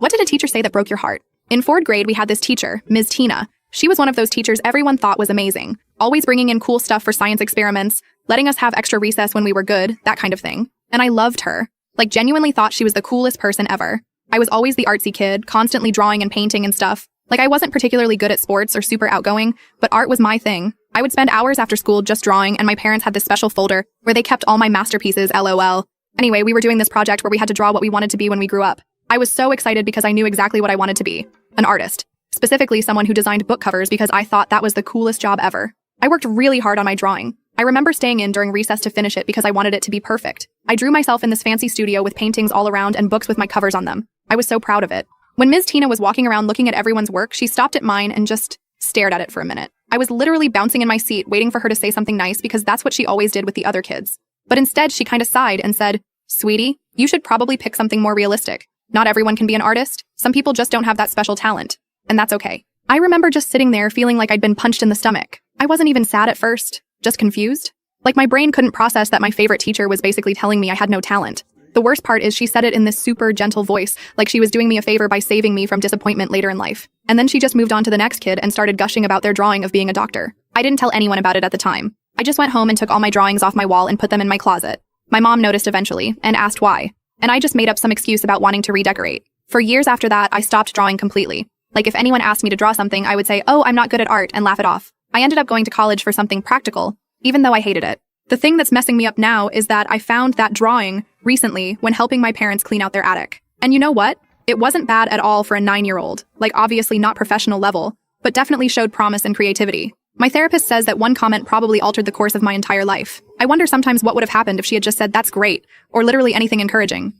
What did a teacher say that broke your heart? In 4th grade, we had this teacher, Ms. Tina. She was one of those teachers everyone thought was amazing, always bringing in cool stuff for science experiments, letting us have extra recess when we were good, that kind of thing. And I loved her. Like, genuinely thought she was the coolest person ever. I was always the artsy kid, constantly drawing and painting and stuff. Like, I wasn't particularly good at sports or super outgoing, but art was my thing. I would spend hours after school just drawing, and my parents had this special folder where they kept all my masterpieces, LOL. Anyway, we were doing this project where we had to draw what we wanted to be when we grew up. I was so excited because I knew exactly what I wanted to be. An artist. Specifically someone who designed book covers because I thought that was the coolest job ever. I worked really hard on my drawing. I remember staying in during recess to finish it because I wanted it to be perfect. I drew myself in this fancy studio with paintings all around and books with my covers on them. I was so proud of it. When Ms. Tina was walking around looking at everyone's work, she stopped at mine and just stared at it for a minute. I was literally bouncing in my seat waiting for her to say something nice because that's what she always did with the other kids. But instead, she kind of sighed and said, "Sweetie, you should probably pick something more realistic. Not everyone can be an artist. Some people just don't have that special talent. And that's okay." I remember just sitting there feeling like I'd been punched in the stomach. I wasn't even sad at first, just confused. Like, my brain couldn't process that my favorite teacher was basically telling me I had no talent. The worst part is she said it in this super gentle voice, like she was doing me a favor by saving me from disappointment later in life. And then she just moved on to the next kid and started gushing about their drawing of being a doctor. I didn't tell anyone about it at the time. I just went home and took all my drawings off my wall and put them in my closet. My mom noticed eventually and asked why. And I just made up some excuse about wanting to redecorate. For years after that, I stopped drawing completely. Like, if anyone asked me to draw something, I would say, "Oh, I'm not good at art," and laugh it off. I ended up going to college for something practical, even though I hated it. The thing that's messing me up now is that I found that drawing recently when helping my parents clean out their attic. And you know what? It wasn't bad at all for a 9-year-old, like obviously not professional level, but definitely showed promise and creativity. My therapist says that one comment probably altered the course of my entire life. I wonder sometimes what would have happened if she had just said, "That's great," or literally anything encouraging.